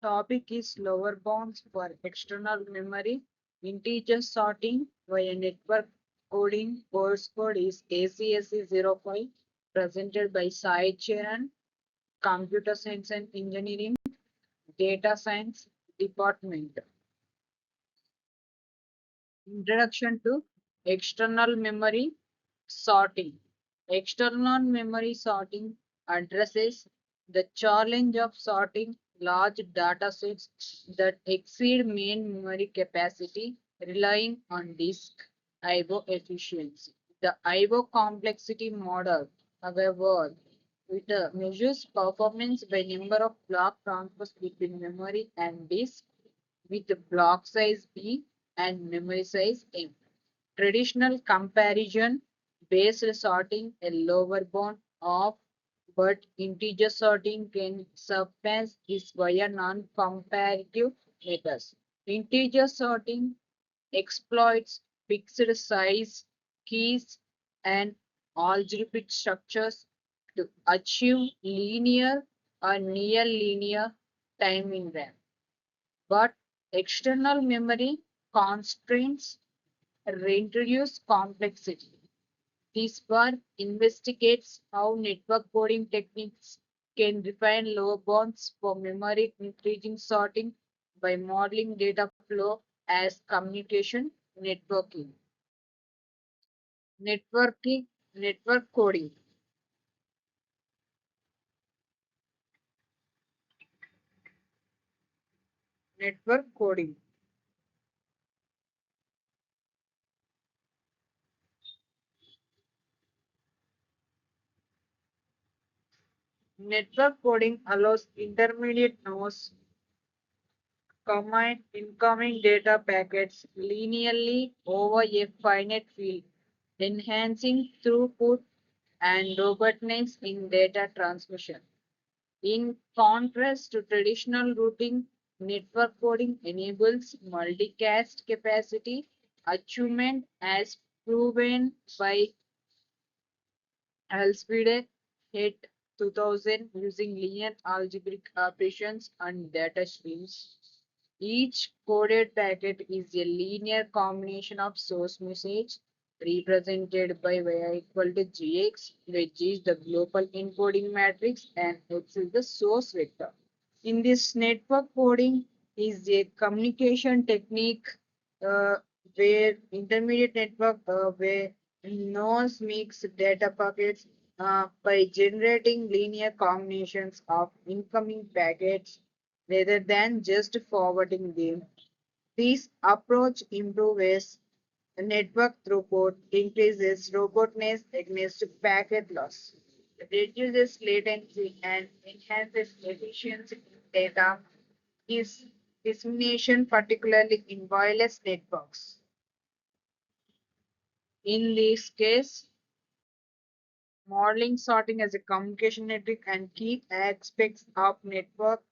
topic is lower bounds for external memory. Integer sorting via network coding. Course code is ACSE05, presented by Sai Charan, Computer Science and Engineering, Data Science Department. Introduction to external memory sorting. External memory sorting addresses the challenge of sorting large datasets that exceed main memory capacity, relying on disk I/O efficiency. The I/O complexity model, however, it measures performance by number of block transfers between memory and disk with block size B and memory size M. Traditional comparison based sorting a lower bound of, but integer sorting can surpass this via non-comparative methods. Integer sorting exploits fixed size keys and algebraic structures to achieve linear or near linear timing RAM. But external memory constraints reintroduce complexity. This work investigates how network coding techniques can refine lower bounds for memory increasing sorting by modeling data flow as communication networking. Networking network coding. Network coding. Network coding allows intermediate nodes combine incoming data packets linearly over a finite field, enhancing throughput and robustness in data transmission. In contrast to traditional routing, network coding enables multicast capacity achievement as proven by Alspeed et 2000 using linear algebraic operations and data streams. Each coded packet is a linear combination of source message represented by y equal to gx, which is the global encoding matrix, and x is the source vector. In this network coding is a communication technique uh, where intermediate network where nodes mix data packets by generating linear combinations of incoming packets rather than just forwarding them. This approach improves network throughput, increases robustness against packet loss, reduces latency, and enhances efficiency in data is dissemination, particularly in wireless networks. In this case, modeling sorting as a communication network and key aspects of network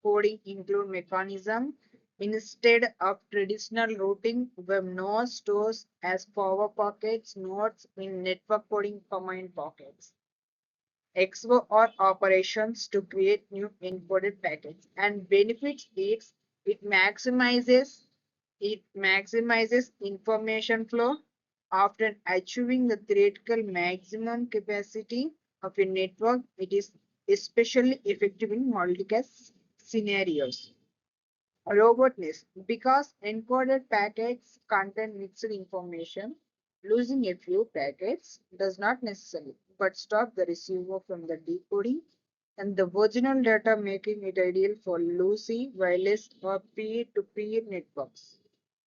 coding include mechanism. Instead of traditional routing, web node stores as power pockets nodes in network coding command pockets. XOR operations to create new encoded packets and benefits is it maximizes information flow, often achieving the theoretical maximum capacity of a network. It is especially effective in multicast scenarios. Robustness, because encoded packets contain mixed information, losing a few packets does not necessarily but stop the receiver from the decoding and the original data, making it ideal for loosey wireless or peer-to-peer networks.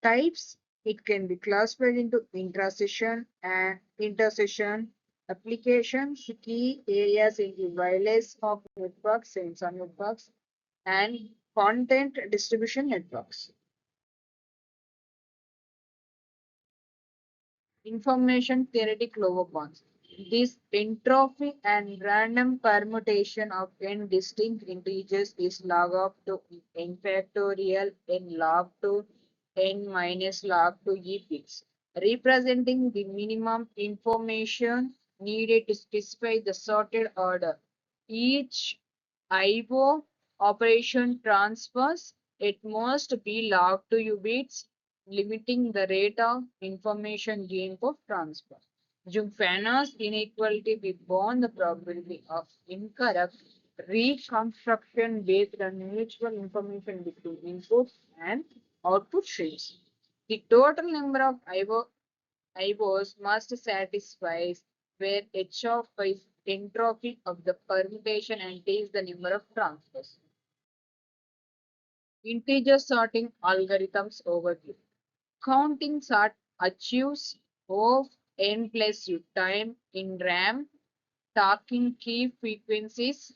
Types, it can be classified into intra-session and inter-session applications. Key areas into wireless of networks, sensor networks, and content distribution networks. Information theoretic lower bounds. This entropy and random permutation of n distinct integers is log of to n factorial n log to n minus log to e bits, representing the minimum information needed to specify the sorted order. Each IO operation transfers, it must be logged to UBITs, limiting the rate of information gain for transfer. Jungfana's inequality will bond the probability of incorrect reconstruction based on mutual information between input and output streams. The total number of IOs must satisfy where H of is entropy of the permutation and T is the number of transfers. Integer sorting algorithms overview. Counting sort achieves of n plus u time in RAM, talking key frequencies,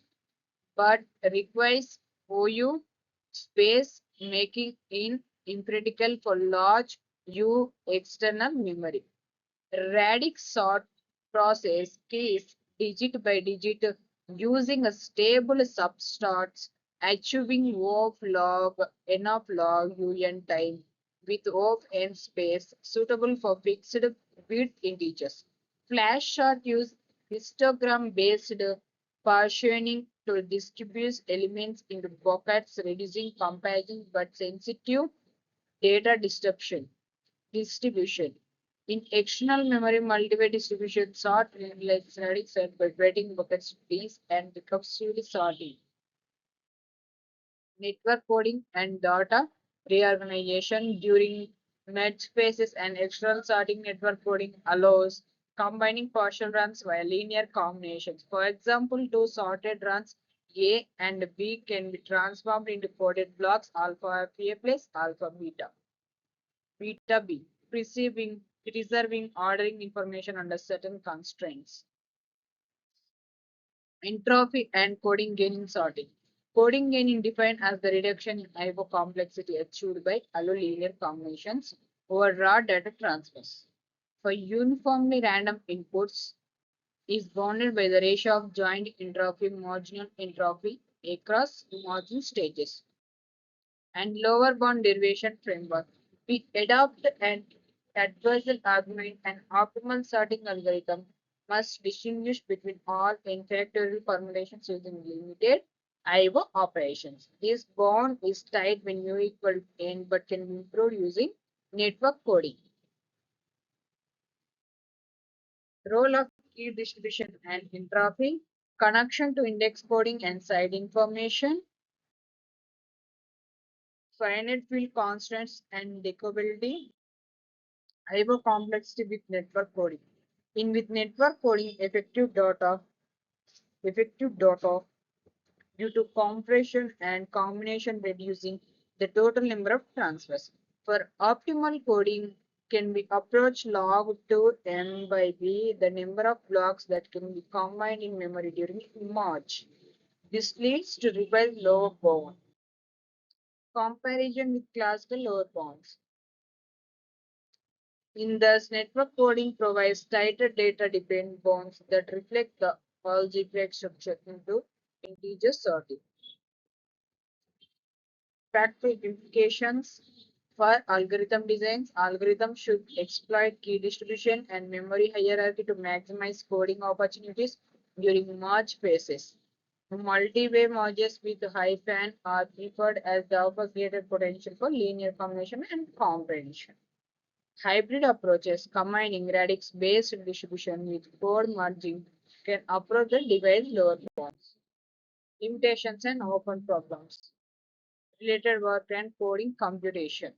but requires OU space, making it impractical for large U external memory. Radix sort process keys digit by digit using a stable substarts, achieving O of log n of log un time with O of n space suitable for fixed bit integers. Flash sort use histogram based partitioning to distribute elements into buckets, reducing comparison but sensitive data distribution. In external memory, multi-way distribution sort like radix and waiting buckets trees and recursively sorting. Network coding and data reorganization during merge phases and external sorting. Network coding allows combining partial runs via linear combinations. For example, two sorted runs A and B can be transformed into coded blocks alpha A plus alpha beta B, preserving ordering information under certain constraints. Entropy and coding gain in sorting. Coding gain is defined as the reduction in IO complexity achieved by allow linear combinations over raw data transfers. For uniformly random inputs is bounded by the ratio of joint entropy marginal entropy across margin stages and lower bound derivation framework. We adopt an adversarial argument and optimal sorting algorithm must distinguish between all infactorial permutations using limited IO operations. This bound is tight when u equal to n but can be improved using network coding. Role of key distribution and entropy, connection to index coding and side information, finite field constants and decodability, IO complexity with network coding. In with network coding, effective data due to compression and combination reducing the total number of transfers. For optimal coding can be approached log to m by b, the number of blocks that can be combined in memory during merge. This leads to revised lower bound. Comparison with classical lower bounds. In this, network coding provides tighter data-dependent bounds that reflect the algebraic structure into integer sorting. Practical implications for algorithm designs. Algorithms should exploit key distribution and memory hierarchy to maximize coding opportunities during merge phases. Multi-way merges with high fan are preferred as they offer greater potential for linear combination and comprehension. Hybrid approaches combining radix-based distribution with code merging can approach the device lower bounds. Limitations and open problems. Related work and coding computation.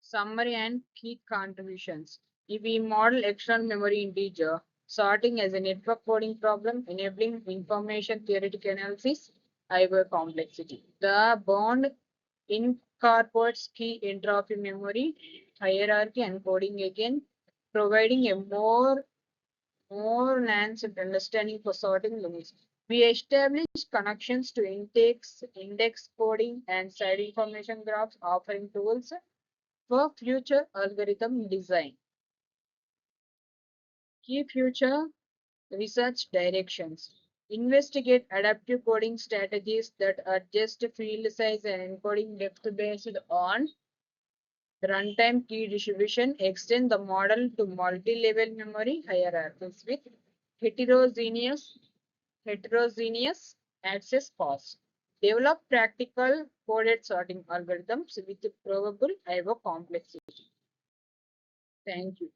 Summary and key contributions. If we model external memory integer sorting as a network coding problem, enabling information theoretical analysis, IO complexity. The bond incorporates key entropy memory, hierarchy, and coding again, providing a more nuanced understanding for sorting limits. We establish connections to index coding, and side information graphs, offering tools for future algorithm design. Key future research directions. Investigate adaptive coding strategies that adjust field size and encoding depth based on runtime key distribution. Extend the model to multi-level memory hierarchies with heterogeneous heterogeneous access cost. Develop practical coded sorting algorithms with probable IO complexity. Thank you.